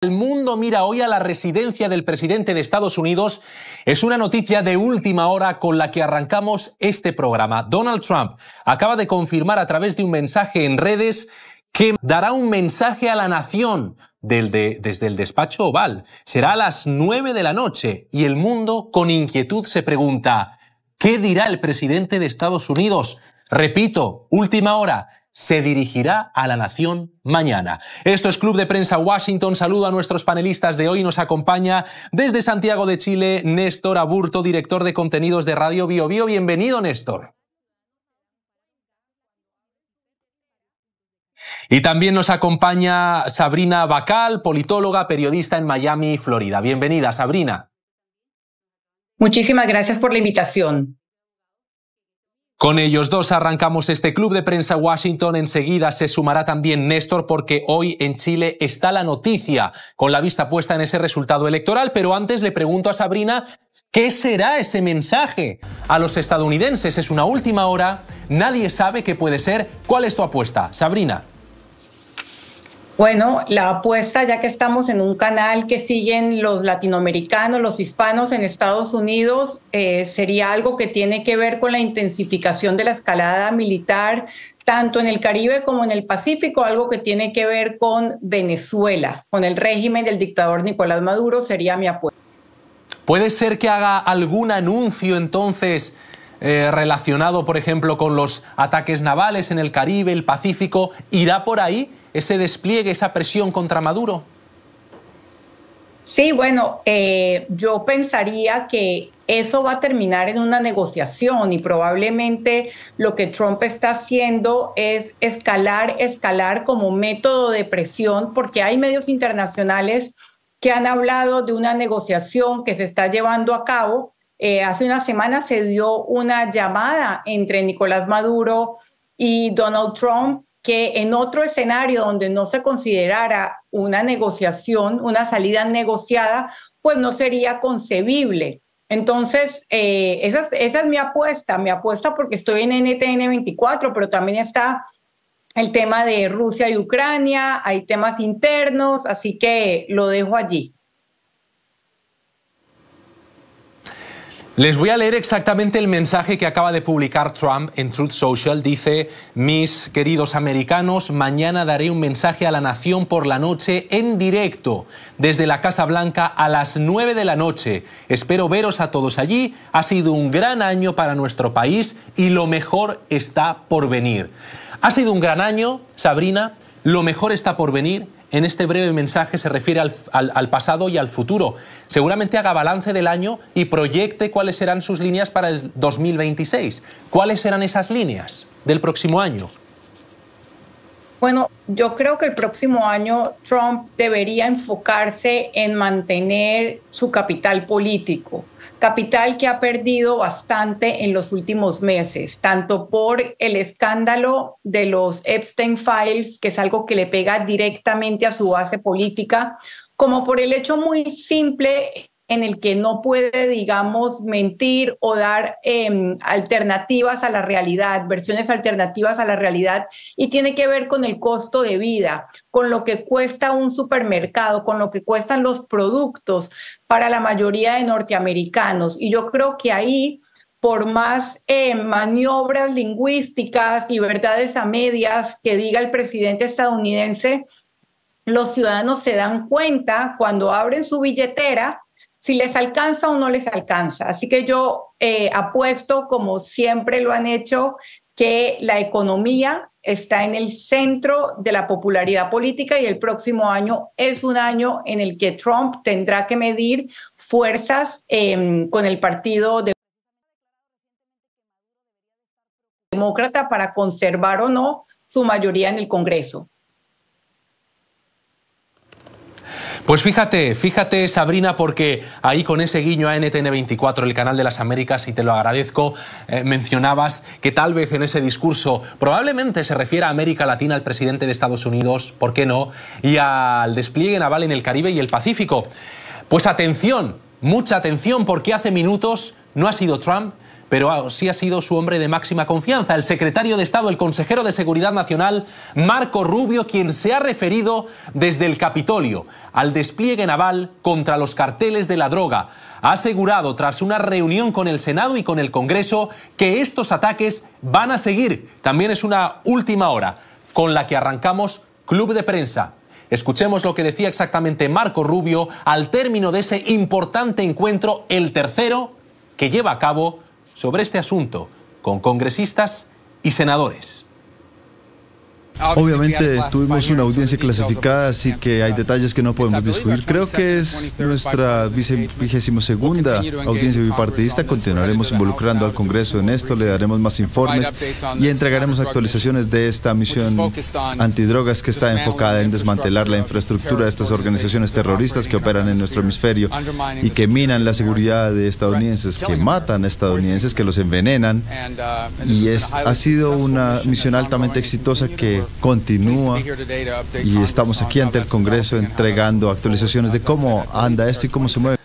El mundo mira hoy a la residencia del presidente de Estados Unidos. Es una noticia de última hora con la que arrancamos este programa. Donald Trump acaba de confirmar a través de un mensaje en redes que dará un mensaje a la nación desde el despacho Oval. Será a las 9 de la noche y el mundo con inquietud se pregunta: ¿qué dirá el presidente de Estados Unidos? Repito, última hora. Se dirigirá a la nación mañana. Esto es Club de Prensa Washington. Saludo a nuestros panelistas de hoy. Nos acompaña desde Santiago de Chile Néstor Aburto, director de contenidos de Radio Bio Bio. Bienvenido, Néstor. Y también nos acompaña Sabrina Bacal, politóloga, periodista en Miami, Florida. Bienvenida, Sabrina. Muchísimas gracias por la invitación. Con ellos dos arrancamos este Club de Prensa Washington. Enseguida se sumará también Néstor, porque hoy en Chile está la noticia con la vista puesta en ese resultado electoral. Pero antes le pregunto a Sabrina, ¿qué será ese mensaje a los estadounidenses? Es una última hora, nadie sabe qué puede ser. ¿Cuál es tu apuesta, Sabrina? Bueno, la apuesta, ya que estamos en un canal que siguen los latinoamericanos, los hispanos en Estados Unidos, sería algo que tiene que ver con la intensificación de la escalada militar, tanto en el Caribe como en el Pacífico, algo que tiene que ver con Venezuela, con el régimen del dictador Nicolás Maduro, sería mi apuesta. ¿Puede ser que haga algún anuncio entonces relacionado, por ejemplo, con los ataques navales en el Caribe, el Pacífico? ¿Irá por ahí ese despliegue, esa presión contra Maduro? Sí, bueno, yo pensaría que eso va a terminar en una negociación y probablemente lo que Trump está haciendo es escalar como método de presión, porque hay medios internacionales que han hablado de una negociación que se está llevando a cabo. Hace una semana se dio una llamada entre Nicolás Maduro y Donald Trump, que en otro escenario donde no se considerara una negociación, una salida negociada, pues no sería concebible. Entonces, esa es mi apuesta porque estoy en NTN 24, pero también está el tema de Rusia y Ucrania, hay temas internos, así que lo dejo allí. Les voy a leer exactamente el mensaje que acaba de publicar Trump en Truth Social. Dice: mis queridos americanos, mañana daré un mensaje a la nación por la noche en directo desde la Casa Blanca a las 9 de la noche. Espero veros a todos allí. Ha sido un gran año para nuestro país y lo mejor está por venir. Ha sido un gran año, Sabrina. Lo mejor está por venir. En este breve mensaje se refiere al pasado y al futuro. Seguramente haga balance del año y proyecte cuáles serán sus líneas para el 2026. ¿Cuáles serán esas líneas del próximo año? Bueno, yo creo que el próximo año Trump debería enfocarse en mantener su capital político, capital que ha perdido bastante en los últimos meses, tanto por el escándalo de los Epstein Files, que es algo que le pega directamente a su base política, como por el hecho muy simple en el que no puede, digamos, mentir o dar alternativas a la realidad, versiones alternativas a la realidad, y tiene que ver con el costo de vida, con lo que cuesta un supermercado, con lo que cuestan los productos para la mayoría de norteamericanos. Y yo creo que ahí, por más maniobras lingüísticas y verdades a medias que diga el presidente estadounidense, los ciudadanos se dan cuenta cuando abren su billetera si les alcanza o no les alcanza. Así que yo apuesto, como siempre lo han hecho, que la economía está en el centro de la popularidad política y el próximo año es un año en el que Trump tendrá que medir fuerzas con el partido demócrata para conservar o no su mayoría en el Congreso. Pues fíjate, Sabrina, porque ahí con ese guiño a NTN 24, el canal de las Américas, y te lo agradezco, mencionabas que tal vez en ese discurso probablemente se refiera a América Latina, al presidente de Estados Unidos, ¿por qué no?, y al despliegue naval en el Caribe y el Pacífico. Pues atención, mucha atención, porque hace minutos no ha sido Trump, pero sí ha sido su hombre de máxima confianza, el secretario de Estado, el consejero de Seguridad Nacional, Marco Rubio, quien se ha referido desde el Capitolio al despliegue naval contra los carteles de la droga. Ha asegurado, tras una reunión con el Senado y con el Congreso, que estos ataques van a seguir. También es una última hora con la que arrancamos Club de Prensa. Escuchemos lo que decía exactamente Marco Rubio al término de ese importante encuentro, el tercero que lleva a cabo sobre este asunto con congresistas y senadores. Obviamente tuvimos una audiencia clasificada, así que hay detalles que no podemos discutir. Creo que es nuestra 22ª audiencia bipartidista. Continuaremos involucrando al Congreso en esto, le daremos más informes y entregaremos actualizaciones de esta misión antidrogas que está enfocada en desmantelar la infraestructura de estas organizaciones terroristas que operan en nuestro hemisferio y que minan la seguridad de estadounidenses, que matan a estadounidenses, que los envenenan. Y ha sido una misión altamente exitosa que continúa, y estamos aquí ante el Congreso entregando actualizaciones de cómo anda esto y cómo se mueve.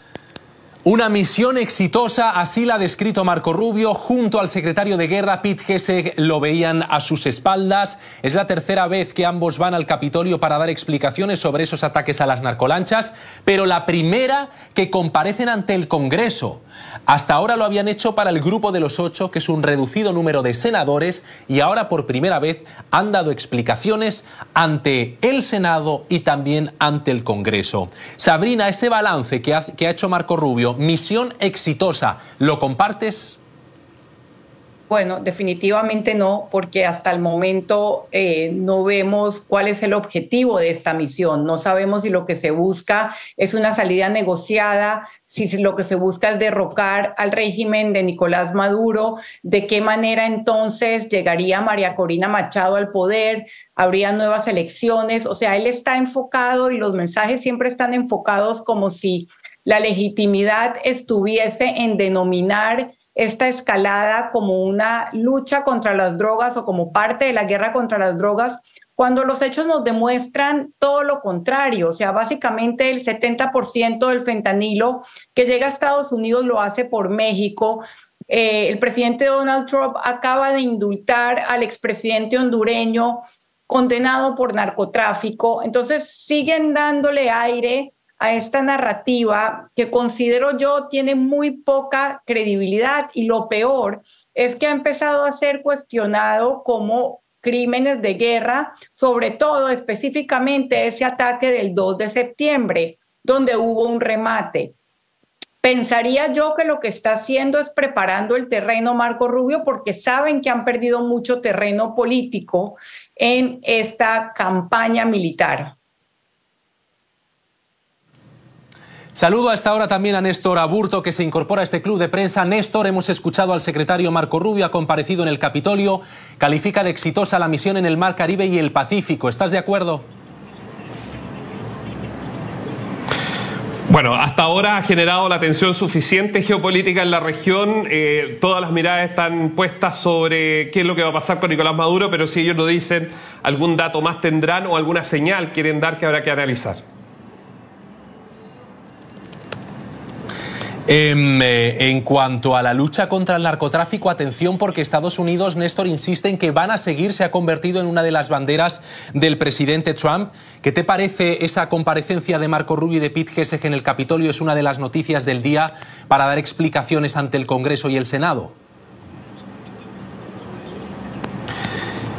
Una misión exitosa, así la ha descrito Marco Rubio. Junto al secretario de Guerra, Pete Hegseth, lo veían a sus espaldas. Es la tercera vez que ambos van al Capitolio para dar explicaciones sobre esos ataques a las narcolanchas, pero la primera que comparecen ante el Congreso. Hasta ahora lo habían hecho para el Grupo de los 8, que es un reducido número de senadores, y ahora por primera vez han dado explicaciones ante el Senado y también ante el Congreso. Sabrina, ese balance que ha hecho Marco Rubio, misión exitosa, ¿lo compartes? Bueno, definitivamente no, porque hasta el momento no vemos cuál es el objetivo de esta misión. No sabemos si lo que se busca es una salida negociada, si lo que se busca es derrocar al régimen de Nicolás Maduro, de qué manera entonces llegaría María Corina Machado al poder, habría nuevas elecciones. O sea, él está enfocado y los mensajes siempre están enfocados como si la legitimidad estuviese en denominar esta escalada como una lucha contra las drogas o como parte de la guerra contra las drogas, cuando los hechos nos demuestran todo lo contrario. O sea, básicamente el 70% del fentanilo que llega a Estados Unidos lo hace por México. El presidente Donald Trump acaba de indultar al expresidente hondureño condenado por narcotráfico. Entonces siguen dándole aire a esta narrativa que considero yo tiene muy poca credibilidad, y lo peor es que ha empezado a ser cuestionado como crímenes de guerra, sobre todo específicamente ese ataque del 2 de septiembre, donde hubo un remate. Pensaría yo que lo que está haciendo es preparando el terreno Marco Rubio, porque saben que han perdido mucho terreno político en esta campaña militar. Saludo a esta hora también a Néstor Aburto, que se incorpora a este club de prensa. Néstor, hemos escuchado al secretario Marco Rubio, ha comparecido en el Capitolio, califica de exitosa la misión en el Mar Caribe y el Pacífico. ¿Estás de acuerdo? Bueno, hasta ahora ha generado la tensión suficiente geopolítica en la región. Todas las miradas están puestas sobre qué es lo que va a pasar con Nicolás Maduro, pero si ellos lo dicen, algún dato más tendrán o alguna señal quieren dar que habrá que analizar. En cuanto a la lucha contra el narcotráfico, atención, porque Estados Unidos, Néstor, insiste en que van a seguir, se ha convertido en una de las banderas del presidente Trump. ¿Qué te parece esa comparecencia de Marco Rubio y de Pete Hegseth en el Capitolio? Es una de las noticias del día para dar explicaciones ante el Congreso y el Senado.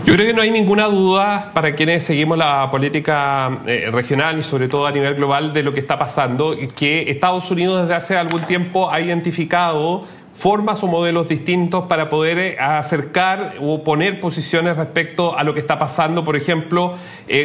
Yo creo que no hay ninguna duda para quienes seguimos la política regional y sobre todo a nivel global de lo que está pasando, que Estados Unidos desde hace algún tiempo ha identificado formas o modelos distintos para poder acercar o poner posiciones respecto a lo que está pasando, por ejemplo,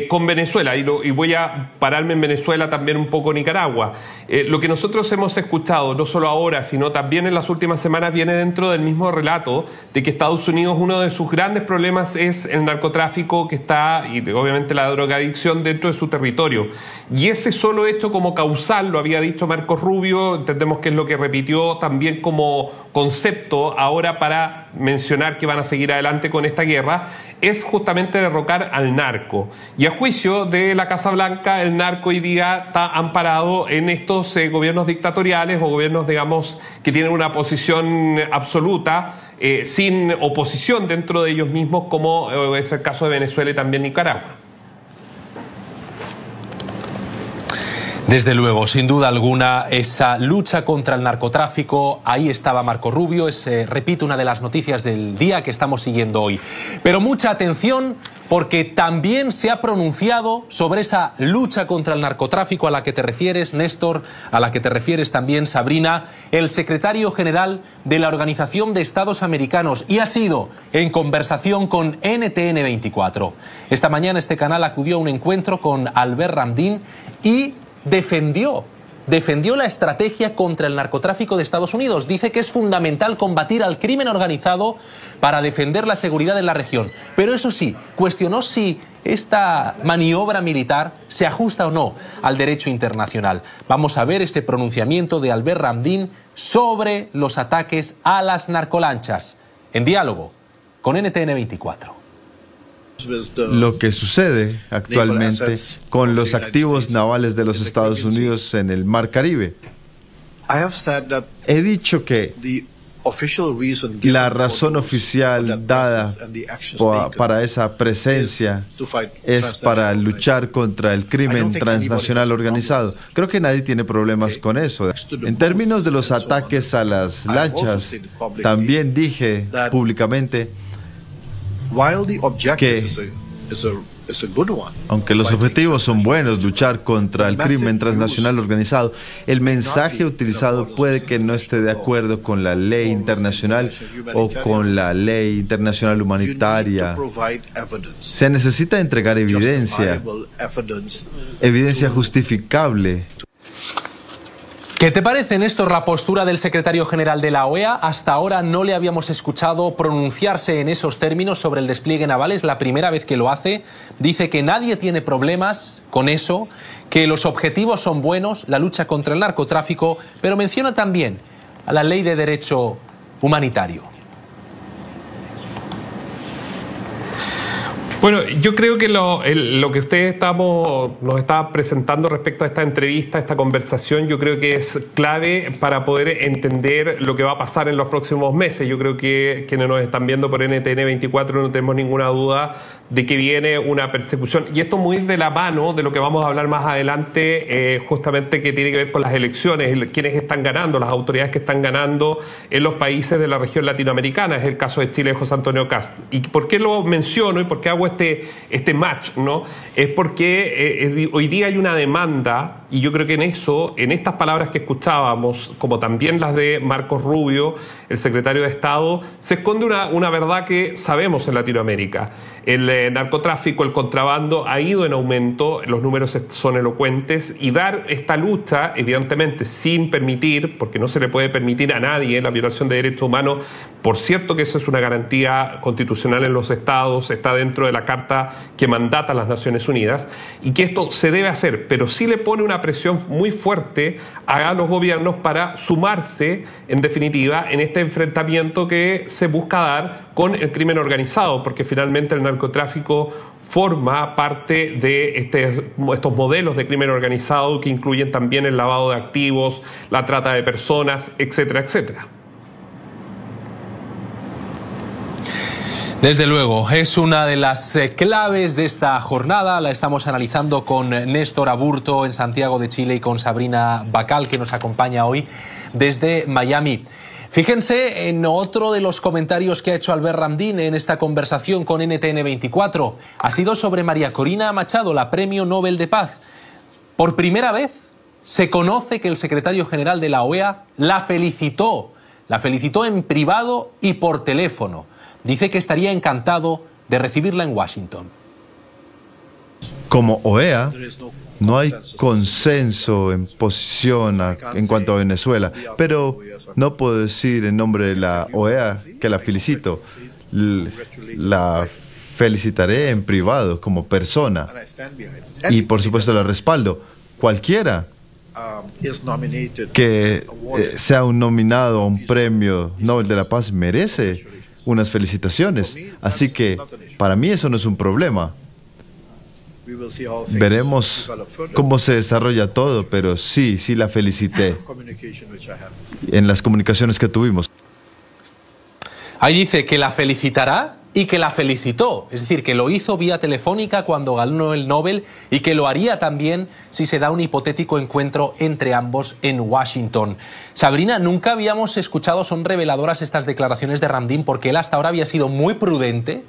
con Venezuela. Y voy a pararme en Venezuela, también un poco Nicaragua. Lo que nosotros hemos escuchado, no solo ahora, sino también en las últimas semanas, viene dentro del mismo relato de que Estados Unidos, uno de sus grandes problemas es el narcotráfico que está, y obviamente la drogadicción dentro de su territorio. Y ese solo hecho como causal, lo había dicho Marco Rubio, entendemos que es lo que repitió también como concepto ahora para mencionar que van a seguir adelante con esta guerra, es justamente derrocar al narco. Y a juicio de la Casa Blanca, el narco hoy día está amparado en estos gobiernos dictatoriales o gobiernos, digamos, que tienen una posición absoluta, sin oposición dentro de ellos mismos, como es el caso de Venezuela y también Nicaragua. Desde luego, sin duda alguna, esa lucha contra el narcotráfico, ahí estaba Marco Rubio, es, repito, una de las noticias del día que estamos siguiendo hoy. Pero mucha atención, porque también se ha pronunciado sobre esa lucha contra el narcotráfico a la que te refieres, Néstor, a la que te refieres también, Sabrina, el secretario general de la Organización de Estados Americanos, y ha sido en conversación con NTN 24. Esta mañana este canal acudió a un encuentro con Albert Ramdin y defendió la estrategia contra el narcotráfico de Estados Unidos. Dice que es fundamental combatir al crimen organizado para defender la seguridad en la región. Pero eso sí, cuestionó si esta maniobra militar se ajusta o no al derecho internacional. Vamos a ver ese pronunciamiento de Albert Ramdin sobre los ataques a las narcolanchas, en diálogo con NTN 24. Lo que sucede actualmente con los activos navales de los Estados Unidos en el Mar Caribe. He dicho que la razón oficial dada para esa presencia es para luchar contra el crimen transnacional organizado. Creo que nadie tiene problemas con eso. En términos de los ataques a las lanchas, también dije públicamente que, aunque los objetivos son buenos, luchar contra el crimen transnacional organizado, el mensaje utilizado puede que no esté de acuerdo con la ley internacional o con la ley internacional humanitaria. Se necesita entregar evidencia justificable. ¿Qué te parece, Néstor, la postura del secretario general de la OEA? Hasta ahora no le habíamos escuchado pronunciarse en esos términos sobre el despliegue naval. Es la primera vez que lo hace. Dice que nadie tiene problemas con eso, que los objetivos son buenos, la lucha contra el narcotráfico, pero menciona también a la ley de derecho humanitario. Bueno, yo creo que lo que ustedes nos está presentando respecto a esta entrevista, esta conversación, yo creo que es clave para poder entender lo que va a pasar en los próximos meses. Yo creo que quienes nos están viendo por NTN 24 no tenemos ninguna duda de que viene una persecución. Y esto muy de la mano de lo que vamos a hablar más adelante, justamente que tiene que ver con las elecciones, quienes están ganando, las autoridades que están ganando en los países de la región latinoamericana. Es el caso de Chile de José Antonio Kast. ¿Y por qué lo menciono y por qué hago este match, ¿no? Es porque hoy día hay una demanda, y yo creo que en estas palabras que escuchábamos, como también las de Marcos Rubio, el secretario de Estado, se esconde una verdad que sabemos en Latinoamérica. El narcotráfico, el contrabando ha ido en aumento, los números son elocuentes, y dar esta lucha, evidentemente, sin permitir, porque no se le puede permitir a nadie la violación de derechos humanos. Por cierto que eso es una garantía constitucional en los estados, está dentro de la carta que mandata a las Naciones Unidas, y que esto se debe hacer, pero sí le pone una presión muy fuerte a los gobiernos para sumarse, en definitiva, en este enfrentamiento que se busca dar con el crimen organizado, porque finalmente el narcotráfico forma parte de estos modelos de crimen organizado que incluyen también el lavado de activos, la trata de personas, etcétera, etcétera. Desde luego, es una de las claves de esta jornada. La estamos analizando con Néstor Aburto en Santiago de Chile y con Sabrina Bacal, que nos acompaña hoy desde Miami. Fíjense en otro de los comentarios que ha hecho Albert Ramdin en esta conversación con NTN 24. Ha sido sobre María Corina Machado, la Premio Nobel de Paz. Por primera vez se conoce que el secretario general de la OEA la felicitó en privado y por teléfono. Dice que estaría encantado de recibirla en Washington. Como OEA, no hay consenso en posición en cuanto a Venezuela, pero no puedo decir en nombre de la OEA que la felicito. La felicitaré en privado como persona y por supuesto la respaldo. Cualquiera que sea un nominado a un premio Nobel de la Paz merece unas felicitaciones. Así que para mí eso no es un problema. Veremos cómo se desarrolla todo, pero sí la felicité en las comunicaciones que tuvimos. Ahí dice que la felicitará y que la felicitó. Es decir, que lo hizo vía telefónica cuando ganó el Nobel y que lo haría también si se da un hipotético encuentro entre ambos en Washington. Sabrina, nunca habíamos escuchado, son reveladoras estas declaraciones de Ramdin, porque él hasta ahora había sido muy prudente.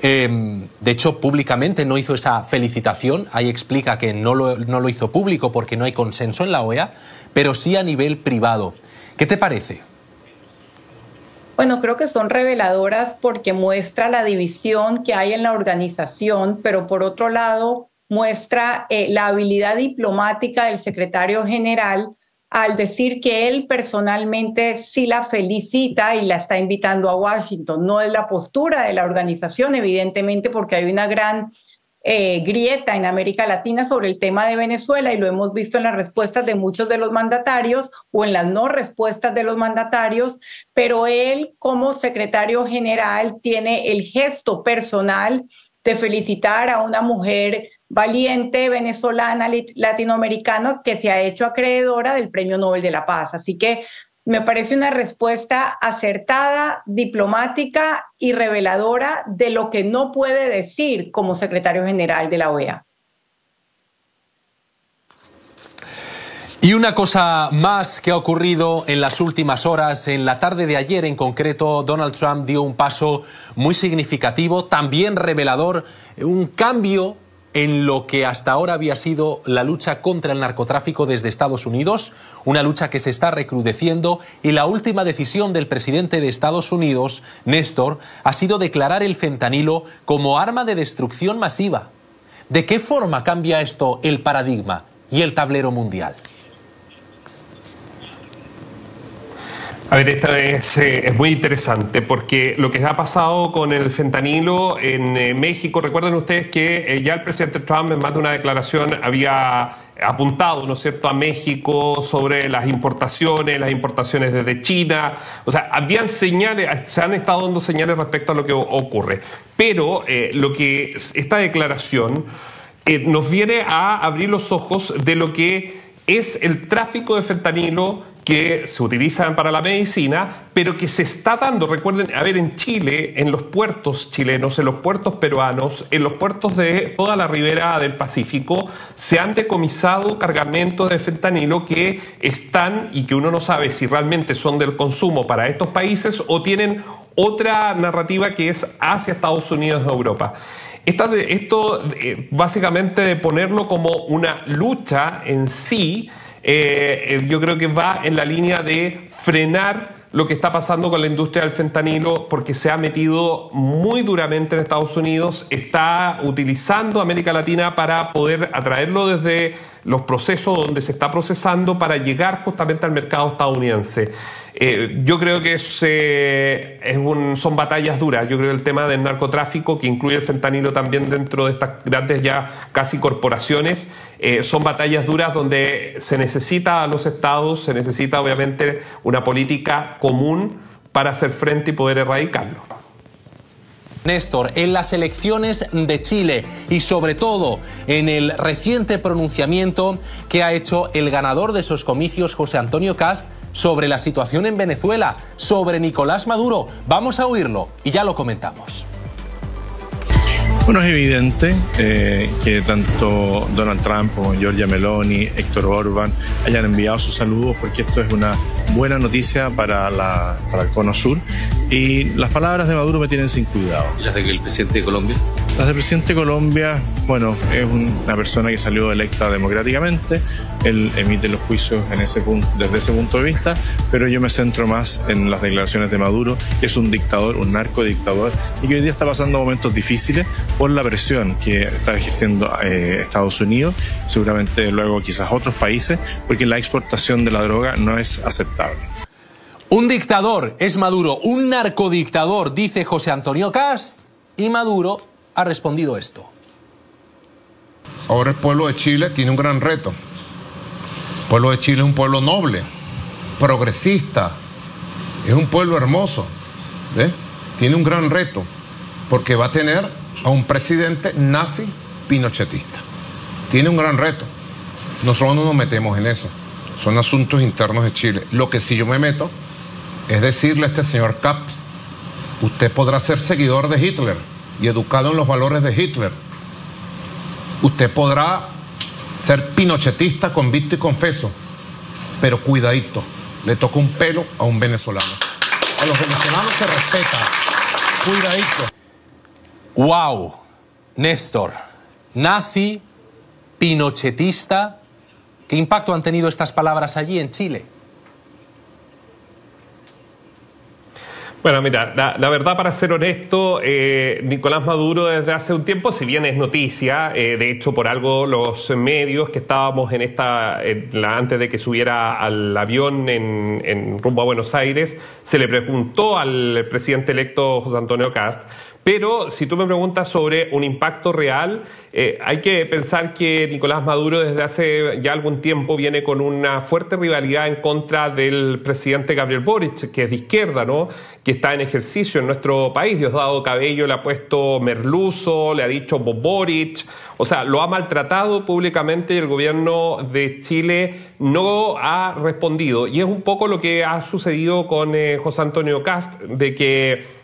De hecho, públicamente no hizo esa felicitación. Ahí explica que no lo hizo público porque no hay consenso en la OEA, pero sí a nivel privado. ¿Qué te parece? Bueno, creo que son reveladoras porque muestra la división que hay en la organización, pero por otro lado muestra la habilidad diplomática del secretario general al decir que él personalmente sí la felicita y la está invitando a Washington. No es la postura de la organización, evidentemente, porque hay una gran grieta en América Latina sobre el tema de Venezuela y lo hemos visto en las respuestas de muchos de los mandatarios o en las no respuestas de los mandatarios, pero él como secretario general tiene el gesto personal de felicitar a una mujer valiente venezolana latinoamericana que se ha hecho acreedora del Premio Nobel de la Paz. Así que me parece una respuesta acertada, diplomática y reveladora de lo que no puede decir como secretario general de la OEA. Y una cosa más que ha ocurrido en las últimas horas, en la tarde de ayer en concreto, Donald Trump dio un paso muy significativo, también revelador, un cambio en lo que hasta ahora había sido la lucha contra el narcotráfico desde Estados Unidos, una lucha que se está recrudeciendo, y la última decisión del presidente de Estados Unidos, Néstor, ha sido declarar el fentanilo como arma de destrucción masiva. ¿De qué forma cambia esto el paradigma y el tablero mundial? A ver, esto es muy interesante porque lo que ha pasado con el fentanilo en México, recuerden ustedes que ya el presidente Trump en más de una declaración había apuntado, ¿no es cierto?, a México sobre las importaciones desde China. O sea, habían señales, se han estado dando señales respecto a lo que ocurre. Pero esta declaración nos viene a abrir los ojos de lo que es el tráfico de fentanilo que se utilizan para la medicina, pero que se está dando, recuerden, a ver, en Chile, en los puertos chilenos, en los puertos peruanos, en los puertos de toda la ribera del Pacífico, se han decomisado cargamentos de fentanilo que están, y que uno no sabe si realmente son del consumo para estos países o tienen otra narrativa que es hacia Estados Unidos o Europa. Esto básicamente de ponerlo como una lucha en sí, yo creo que va en la línea de frenar lo que está pasando con la industria del fentanilo, porque se ha metido muy duramente en Estados Unidos, está utilizando América Latina para poder atraerlo desde los procesos donde se está procesando para llegar justamente al mercado estadounidense. Yo creo que son batallas duras. Yo creo que el tema del narcotráfico, que incluye el fentanilo también dentro de estas grandes ya casi corporaciones, son batallas duras donde se necesita a los estados, se necesita obviamente una política común para hacer frente y poder erradicarlo. Néstor, en las elecciones de Chile y sobre todo en el reciente pronunciamiento que ha hecho el ganador de esos comicios, José Antonio Kast, sobre la situación en Venezuela, sobre Nicolás Maduro. Vamos a oírlo y ya lo comentamos. Bueno, es evidente que tanto Donald Trump como Giorgia Meloni, Héctor Orbán hayan enviado sus saludos, porque esto es una buena noticia para el Cono Sur, y las palabras de Maduro me tienen sin cuidado. ¿Y las del presidente de Colombia? Las del presidente de Colombia, bueno, es una persona que salió electa democráticamente, él emite los juicios desde ese punto de vista, pero yo me centro más en las declaraciones de Maduro, que es un dictador, un narcodictador, y que hoy día está pasando momentos difíciles por la presión que está ejerciendo Estados Unidos, seguramente luego quizás otros países, porque la exportación de la droga no es aceptable. Un dictador es Maduro, un narcodictador, dice José Antonio Kast, y Maduro ha respondido esto. Ahora el pueblo de Chile tiene un gran reto, pueblo de Chile es un pueblo noble, progresista, es un pueblo hermoso, ¿ves? Tiene un gran reto, porque va a tener a un presidente nazi pinochetista. Tiene un gran reto. Nosotros no nos metemos en eso. Son asuntos internos de Chile. Lo que sí yo me meto es decirle a este señor Kast, usted podrá ser seguidor de Hitler y educado en los valores de Hitler. Usted podrá ser pinochetista, convicto y confeso, pero cuidadito, le toca un pelo a un venezolano. A los venezolanos se respeta. Cuidadito. ¡Wow! Néstor, nazi, pinochetista. ¿Qué impacto han tenido estas palabras allí en Chile? Bueno, mira, la verdad, para ser honesto, Nicolás Maduro desde hace un tiempo, si bien es noticia, de hecho por algo los medios que estábamos antes de que subiera al avión en rumbo a Buenos Aires, se le preguntó al presidente electo José Antonio Kast. Pero si tú me preguntas sobre un impacto real, hay que pensar que Nicolás Maduro desde hace ya algún tiempo viene con una fuerte rivalidad en contra del presidente Gabriel Boric, que es de izquierda, ¿no? Que está en ejercicio en nuestro país. Diosdado Cabello le ha puesto merluzo, le ha dicho Boric, o sea, lo ha maltratado públicamente y el gobierno de Chile no ha respondido. Y es un poco lo que ha sucedido con José Antonio Kast, de que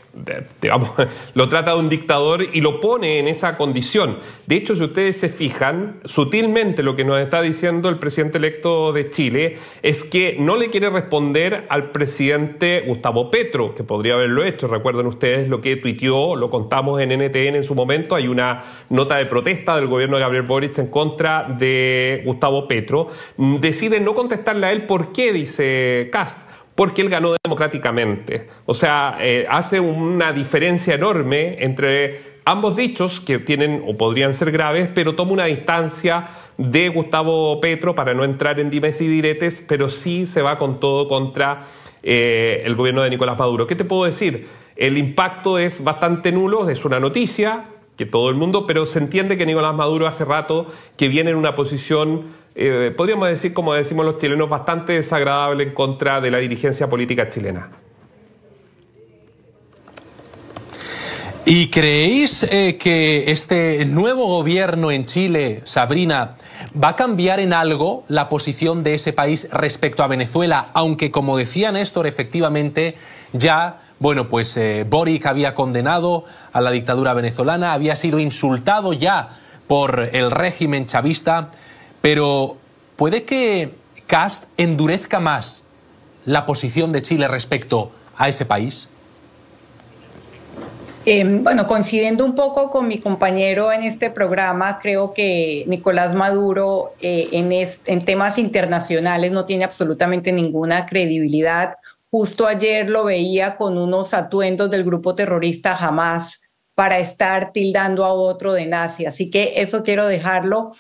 digamos, lo trata de un dictador y lo pone en esa condición. De hecho, si ustedes se fijan, sutilmente lo que nos está diciendo el presidente electo de Chile es que no le quiere responder al presidente Gustavo Petro, que podría haberlo hecho. Recuerden ustedes lo que tuiteó, lo contamos en NTN en su momento. Hay una nota de protesta del gobierno de Gabriel Boric en contra de Gustavo Petro. Decide no contestarle a él. ¿Por qué? Dice Kast. Porque él ganó democráticamente. O sea, hace una diferencia enorme entre ambos dichos que tienen o podrían ser graves, pero toma una distancia de Gustavo Petro para no entrar en dimes y diretes, pero sí se va con todo contra el gobierno de Nicolás Maduro. ¿Qué te puedo decir? El impacto es bastante nulo, es una noticia que todo el mundo, pero se entiende que Nicolás Maduro hace rato que viene en una posición, podríamos decir, como decimos los chilenos, bastante desagradable en contra de la dirigencia política chilena. ¿Y creéis que este nuevo gobierno en Chile, Sabrina, va a cambiar en algo la posición de ese país respecto a Venezuela? Aunque, como decía Néstor, efectivamente ya... Bueno, pues Boric había condenado a la dictadura venezolana, había sido insultado ya por el régimen chavista, pero ¿puede que Kast endurezca más la posición de Chile respecto a ese país? Bueno, coincidiendo un poco con mi compañero en este programa, creo que Nicolás Maduro en temas internacionales no tiene absolutamente ninguna credibilidad. Justo ayer lo veía con unos atuendos del grupo terrorista Hamas para estar tildando a otro de nazi. Así que eso quiero dejarlo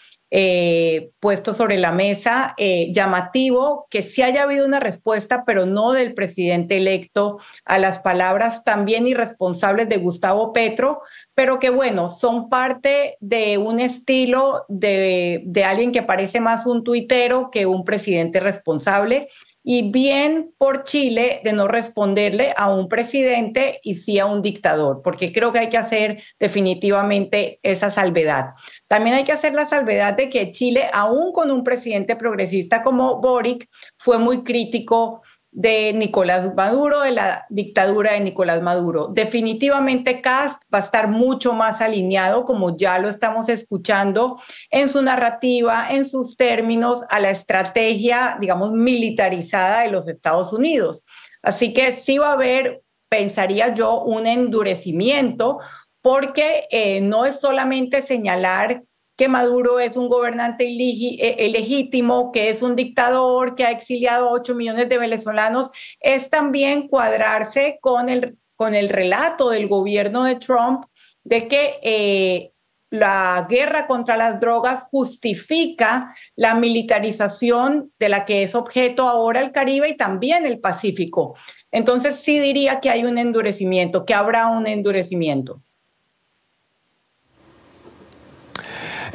puesto sobre la mesa. Llamativo que sí haya habido una respuesta, pero no del presidente electo, a las palabras también irresponsables de Gustavo Petro, pero que bueno, son parte de un estilo de alguien que parece más un tuitero que un presidente responsable. Y bien por Chile de no responderle a un presidente y sí a un dictador, porque creo que hay que hacer definitivamente esa salvedad. También hay que hacer la salvedad de que Chile, aún con un presidente progresista como Boric, fue muy crítico de Nicolás Maduro, de la dictadura de Nicolás Maduro. Definitivamente Kast va a estar mucho más alineado, como ya lo estamos escuchando, en su narrativa, en sus términos, a la estrategia, digamos, militarizada de los Estados Unidos. Así que sí va a haber, pensaría yo, un endurecimiento, porque no es solamente señalar que Maduro es un gobernante ilegítimo, que es un dictador, que ha exiliado a 8 millones de venezolanos, es también cuadrarse con el relato del gobierno de Trump de que la guerra contra las drogas justifica la militarización de la que es objeto ahora el Caribe y también el Pacífico. Entonces sí diría que hay un endurecimiento, que habrá un endurecimiento.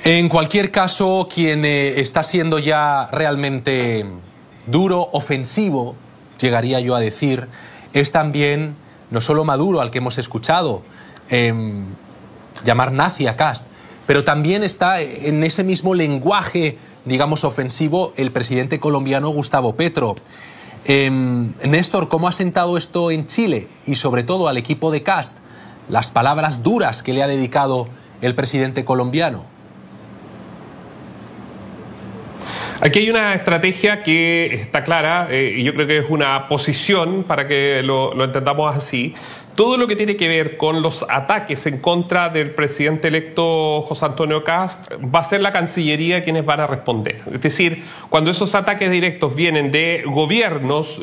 En cualquier caso, quien está siendo ya realmente duro, ofensivo, llegaría yo a decir, es también no solo Maduro, al que hemos escuchado llamar nazi a Kast, pero también está en ese mismo lenguaje, digamos, ofensivo, el presidente colombiano Gustavo Petro. Néstor, ¿cómo ha sentado esto en Chile y sobre todo al equipo de Kast, las palabras duras que le ha dedicado el presidente colombiano? Aquí hay una estrategia que está clara y yo creo que es una posición para que lo entendamos así. Todo lo que tiene que ver con los ataques en contra del presidente electo José Antonio Kast va a ser la Cancillería quienes van a responder. Es decir, cuando esos ataques directos vienen de gobiernos,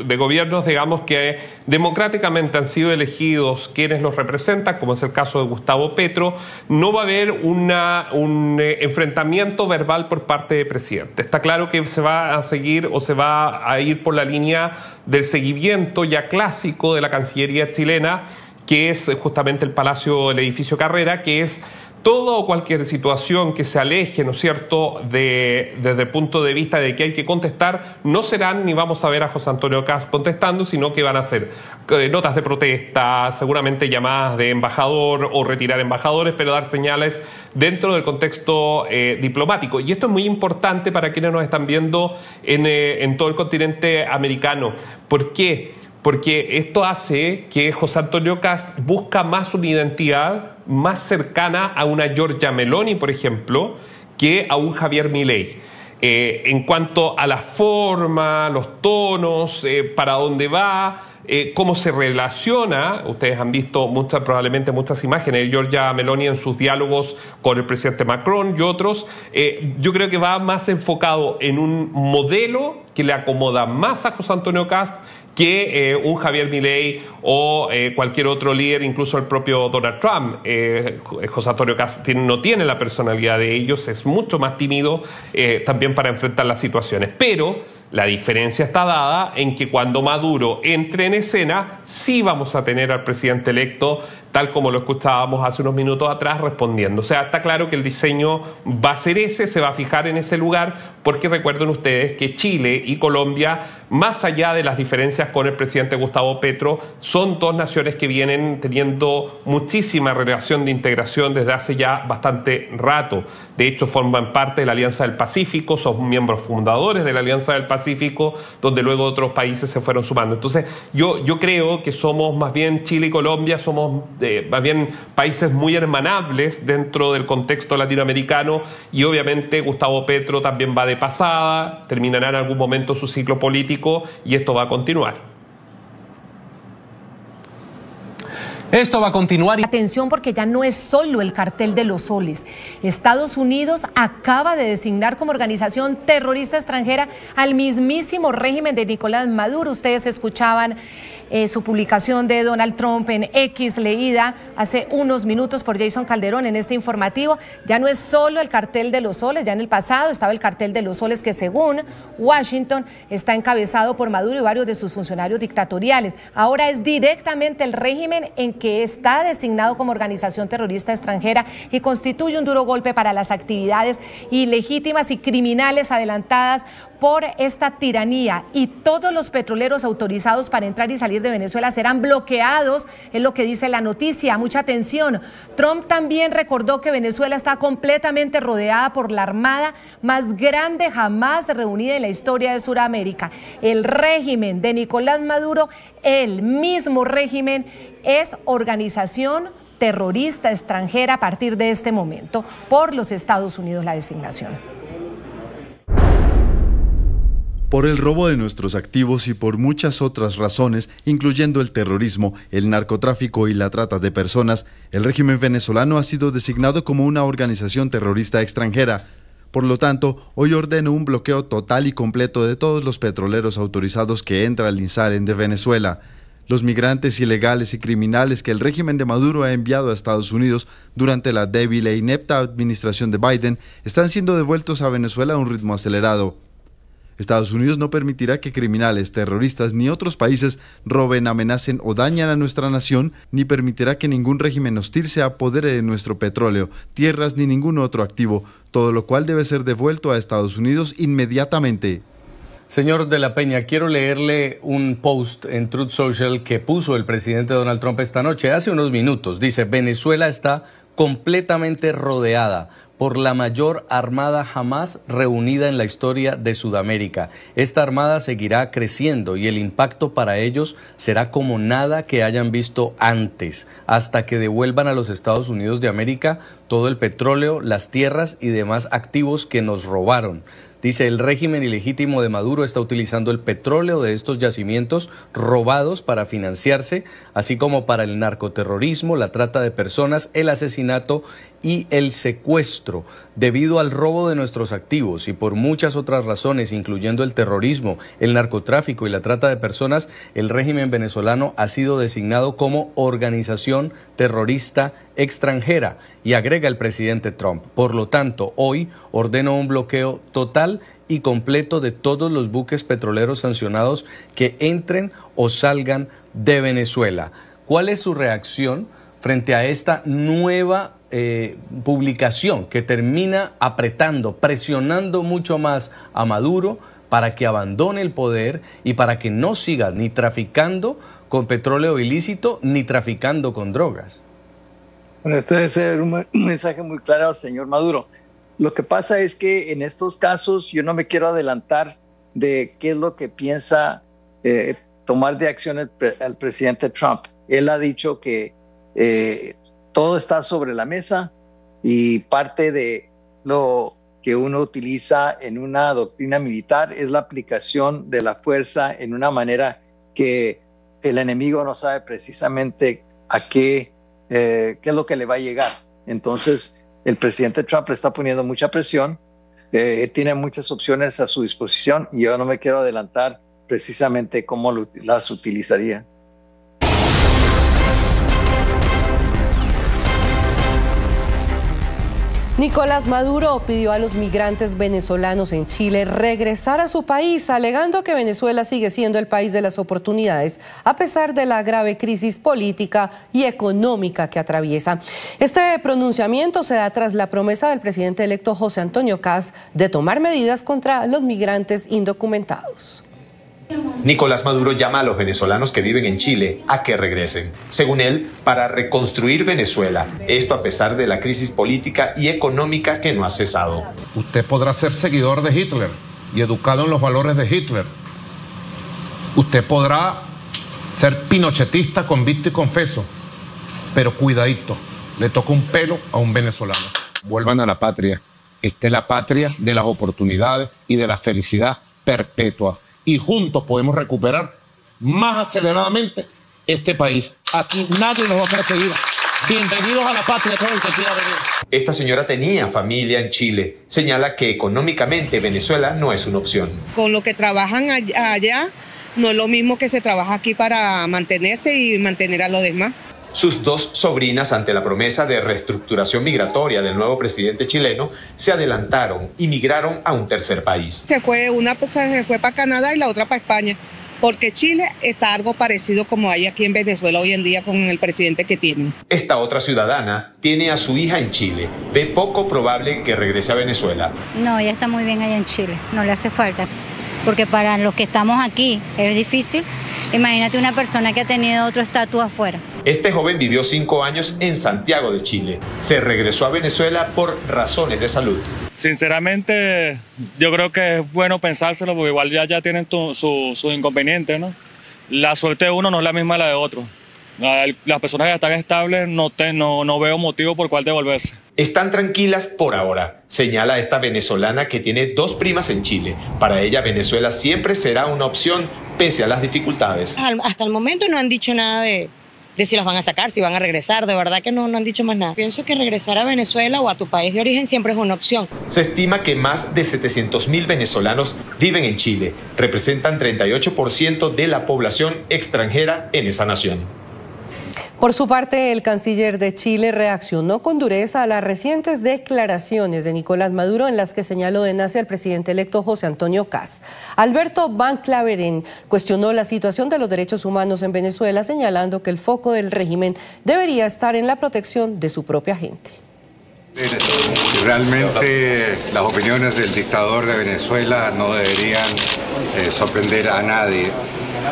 digamos que democráticamente han sido elegidos quienes los representan, como es el caso de Gustavo Petro, no va a haber un enfrentamiento verbal por parte del presidente. Está claro que se va a seguir o se va a ir por la línea del seguimiento ya clásico de la Cancillería chilena, que es justamente el Palacio, el edificio Carrera, que es toda o cualquier situación que se aleje, ¿no es cierto?, desde el punto de vista de que hay que contestar, no serán ni vamos a ver a José Antonio Kast contestando, sino que van a ser notas de protesta, seguramente llamadas de embajador o retirar embajadores, pero dar señales dentro del contexto diplomático. Y esto es muy importante para quienes nos están viendo en todo el continente americano. ¿Por qué? Porque esto hace que José Antonio Kast busca más una identidad más cercana a una Giorgia Meloni, por ejemplo, que a un Javier Milei. En cuanto a la forma, los tonos, para dónde va, cómo se relaciona, ustedes han visto probablemente muchas imágenes de Giorgia Meloni en sus diálogos con el presidente Macron y otros. Yo creo que va más enfocado en un modelo que le acomoda más a José Antonio Kast que un Javier Milei o cualquier otro líder, incluso el propio Donald Trump. José Antonio Kast no tiene la personalidad de ellos, es mucho más tímido también para enfrentar las situaciones. Pero la diferencia está dada en que cuando Maduro entre en escena, sí vamos a tener al presidente electo, tal como lo escuchábamos hace unos minutos atrás, respondiendo. O sea, está claro que el diseño va a ser ese, se va a fijar en ese lugar, porque recuerden ustedes que Chile y Colombia, más allá de las diferencias con el presidente Gustavo Petro, son dos naciones que vienen teniendo muchísima relación de integración desde hace ya bastante rato. De hecho, forman parte de la Alianza del Pacífico, son miembros fundadores de la Alianza del Pacífico, donde luego otros países se fueron sumando. Entonces, yo creo que somos más bien Chile y Colombia, somos más bien países muy hermanables dentro del contexto latinoamericano, y obviamente Gustavo Petro también va de pasada, terminará en algún momento su ciclo político y esto va a continuar. Esto va a continuar. Atención, porque ya no es solo el cartel de los soles. Estados Unidos acaba de designar como organización terrorista extranjera al mismísimo régimen de Nicolás Maduro. Ustedes escuchaban su publicación de Donald Trump en X, leída hace unos minutos por Jason Calderón en este informativo. Ya no es solo el cartel de los soles, ya en el pasado estaba el cartel de los soles, que según Washington está encabezado por Maduro y varios de sus funcionarios dictatoriales. Ahora es directamente el régimen en que está designado como organización terrorista extranjera y constituye un duro golpe para las actividades ilegítimas y criminales adelantadas por esta tiranía, y todos los petroleros autorizados para entrar y salir de Venezuela serán bloqueados, es lo que dice la noticia. Mucha atención. Trump también recordó que Venezuela está completamente rodeada por la armada más grande jamás reunida en la historia de Sudamérica. El régimen de Nicolás Maduro, el mismo régimen, es organización terrorista extranjera a partir de este momento por los Estados Unidos, la designación. Por el robo de nuestros activos y por muchas otras razones, incluyendo el terrorismo, el narcotráfico y la trata de personas, el régimen venezolano ha sido designado como una organización terrorista extranjera. Por lo tanto, hoy ordeno un bloqueo total y completo de todos los petroleros autorizados que entran y salen de Venezuela. Los migrantes ilegales y criminales que el régimen de Maduro ha enviado a Estados Unidos durante la débil e inepta administración de Biden están siendo devueltos a Venezuela a un ritmo acelerado. Estados Unidos no permitirá que criminales, terroristas ni otros países roben, amenacen o dañen a nuestra nación, ni permitirá que ningún régimen hostil se apodere de nuestro petróleo, tierras ni ningún otro activo, todo lo cual debe ser devuelto a Estados Unidos inmediatamente. Señor de la Peña, quiero leerle un post en Truth Social que puso el presidente Donald Trump esta noche, hace unos minutos. Dice: Venezuela está completamente rodeada por la mayor armada jamás reunida en la historia de Sudamérica. Esta armada seguirá creciendo y el impacto para ellos será como nada que hayan visto antes, hasta que devuelvan a los Estados Unidos de América todo el petróleo, las tierras y demás activos que nos robaron. Dice: el régimen ilegítimo de Maduro está utilizando el petróleo de estos yacimientos robados para financiarse, así como para el narcoterrorismo, la trata de personas, el asesinato y el secuestro. Debido al robo de nuestros activos y por muchas otras razones, incluyendo el terrorismo, el narcotráfico y la trata de personas, el régimen venezolano ha sido designado como organización terrorista extranjera. Y agrega el presidente Trump: por lo tanto, hoy ordeno un bloqueo total y completo de todos los buques petroleros sancionados que entren o salgan de Venezuela. ¿Cuál es su reacción frente a esta nueva publicación que termina apretando, presionando mucho más a Maduro para que abandone el poder y para que no siga ni traficando con petróleo ilícito ni traficando con drogas? Bueno, esto debe ser un mensaje muy claro al señor Maduro. Lo que pasa es que en estos casos yo no me quiero adelantar de qué es lo que piensa tomar de acción el presidente Trump. Él ha dicho que todo está sobre la mesa y parte de lo que uno utiliza en una doctrina militar es la aplicación de la fuerza en una manera que el enemigo no sabe precisamente a qué es lo que le va a llegar. Entonces, el presidente Trump le está poniendo mucha presión, tiene muchas opciones a su disposición y yo no me quiero adelantar precisamente cómo las utilizaría. Nicolás Maduro pidió a los migrantes venezolanos en Chile regresar a su país, alegando que Venezuela sigue siendo el país de las oportunidades, a pesar de la grave crisis política y económica que atraviesa. Este pronunciamiento se da tras la promesa del presidente electo José Antonio Kast de tomar medidas contra los migrantes indocumentados. Nicolás Maduro llama a los venezolanos que viven en Chile a que regresen, según él, para reconstruir Venezuela. Esto a pesar de la crisis política y económica que no ha cesado. Usted podrá ser seguidor de Hitler y educado en los valores de Hitler. Usted podrá ser pinochetista, convicto y confeso, pero cuidadito, le toca un pelo a un venezolano. Vuelvan a la patria. Esta es la patria de las oportunidades y de la felicidad perpetua. Y juntos podemos recuperar más aceleradamente este país. Aquí nadie nos va a perseguir. Bienvenidos a la patria, todo el que quiera venir. Esta señora tenía familia en Chile. Señala que económicamente Venezuela no es una opción. Con lo que trabajan allá, no es lo mismo que se trabaja aquí para mantenerse y mantener a los demás. Sus dos sobrinas, ante la promesa de reestructuración migratoria del nuevo presidente chileno, se adelantaron y migraron a un tercer país. Una se fue para Canadá y la otra para España, porque Chile está algo parecido como hay aquí en Venezuela hoy en día con el presidente que tienen. Esta otra ciudadana tiene a su hija en Chile. Ve poco probable que regrese a Venezuela. No, ella está muy bien allá en Chile, no le hace falta, porque para los que estamos aquí es difícil. Imagínate una persona que ha tenido otro estatus afuera. Este joven vivió 5 años en Santiago de Chile. Se regresó a Venezuela por razones de salud. Sinceramente, yo creo que es bueno pensárselo porque igual ya tienen sus inconvenientes, ¿no? La suerte de uno no es la misma que la de otro. Las personas que están estables no veo motivo por cuál devolverse. Están tranquilas por ahora, señala esta venezolana que tiene 2 primas en Chile. Para ella, Venezuela siempre será una opción pese a las dificultades. Hasta el momento no han dicho nada de si los van a sacar, si van a regresar. De verdad que no han dicho más nada. Pienso que regresar a Venezuela o a tu país de origen siempre es una opción. Se estima que más de 700.000 venezolanos viven en Chile. Representan 38% de la población extranjera en esa nación. Por su parte, el canciller de Chile reaccionó con dureza a las recientes declaraciones de Nicolás Maduro en las que señaló de nazi al presidente electo José Antonio Kast. Alberto Van Claveren cuestionó la situación de los derechos humanos en Venezuela, señalando que el foco del régimen debería estar en la protección de su propia gente. Realmente las opiniones del dictador de Venezuela no deberían sorprender a nadie.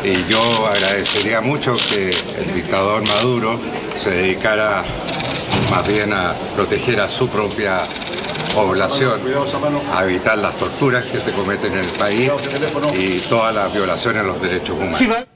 Y yo agradecería mucho que el dictador Maduro se dedicara más bien a proteger a su propia población, a evitar las torturas que se cometen en el país y todas las violaciones a los derechos humanos.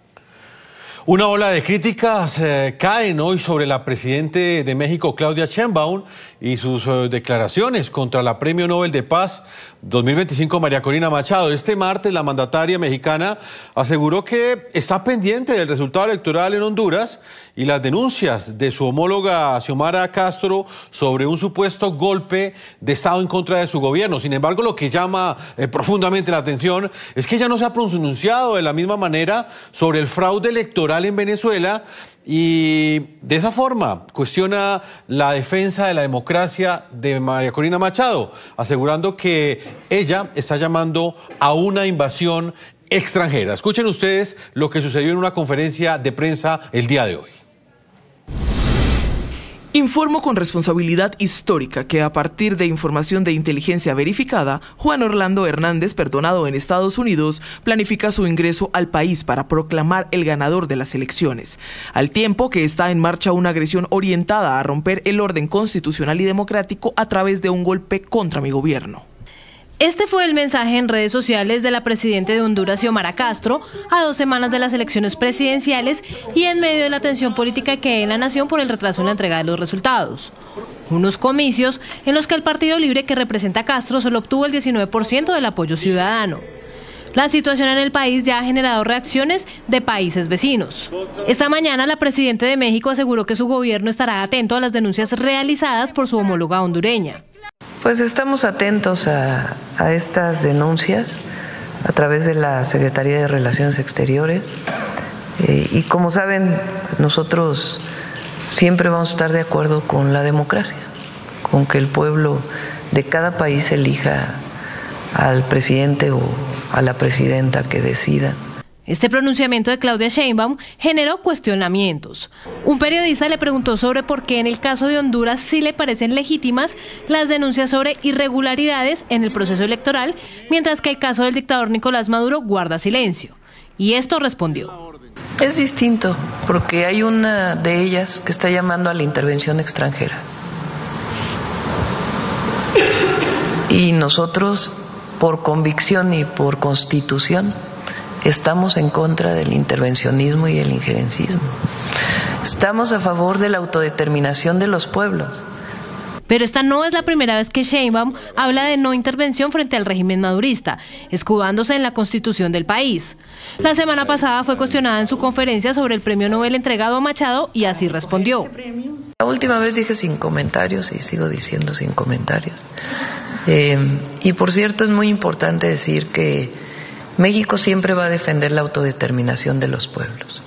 Una ola de críticas caen hoy sobre la presidenta de México, Claudia Sheinbaum, y sus declaraciones contra la Premio Nobel de Paz 2025, María Corina Machado. Este martes, la mandataria mexicana aseguró que está pendiente del resultado electoral en Honduras y las denuncias de su homóloga Xiomara Castro sobre un supuesto golpe de Estado en contra de su gobierno. Sin embargo, lo que llama profundamente la atención es que ella no se ha pronunciado de la misma manera sobre el fraude electoral en Venezuela y de esa forma cuestiona la defensa de la democracia de María Corina Machado, asegurando que ella está llamando a una invasión extranjera. Escuchen ustedes lo que sucedió en una conferencia de prensa el día de hoy. Informo con responsabilidad histórica que a partir de información de inteligencia verificada, Juan Orlando Hernández, perdonado en Estados Unidos, planifica su ingreso al país para proclamar el ganador de las elecciones, al tiempo que está en marcha una agresión orientada a romper el orden constitucional y democrático a través de un golpe contra mi gobierno. Este fue el mensaje en redes sociales de la presidenta de Honduras, Xiomara Castro, a 2 semanas de las elecciones presidenciales y en medio de la tensión política que hay en la nación por el retraso en la entrega de los resultados. Unos comicios en los que el Partido Libre, que representa a Castro, solo obtuvo el 19% del apoyo ciudadano. La situación en el país ya ha generado reacciones de países vecinos. Esta mañana, la presidenta de México aseguró que su gobierno estará atento a las denuncias realizadas por su homóloga hondureña. Pues estamos atentos a estas denuncias a través de la Secretaría de Relaciones Exteriores y como saben, nosotros siempre vamos a estar de acuerdo con la democracia, con que el pueblo de cada país elija al presidente o a la presidenta que decida. Este pronunciamiento de Claudia Sheinbaum generó cuestionamientos. Un periodista le preguntó sobre por qué en el caso de Honduras sí le parecen legítimas las denuncias sobre irregularidades en el proceso electoral, mientras que el caso del dictador Nicolás Maduro guarda silencio. Y esto respondió. Es distinto, porque hay una de ellas que está llamando a la intervención extranjera. Y nosotros, por convicción y por constitución, estamos en contra del intervencionismo y el injerencismo. Estamos a favor de la autodeterminación de los pueblos. Pero esta no es la primera vez que Sheinbaum habla de no intervención frente al régimen madurista, escudándose en la constitución del país. La semana pasada fue cuestionada en su conferencia sobre el premio Nobel entregado a Machado y así respondió. La última vez dije sin comentarios y sigo diciendo sin comentarios. Y por cierto, es muy importante decir que México siempre va a defender la autodeterminación de los pueblos.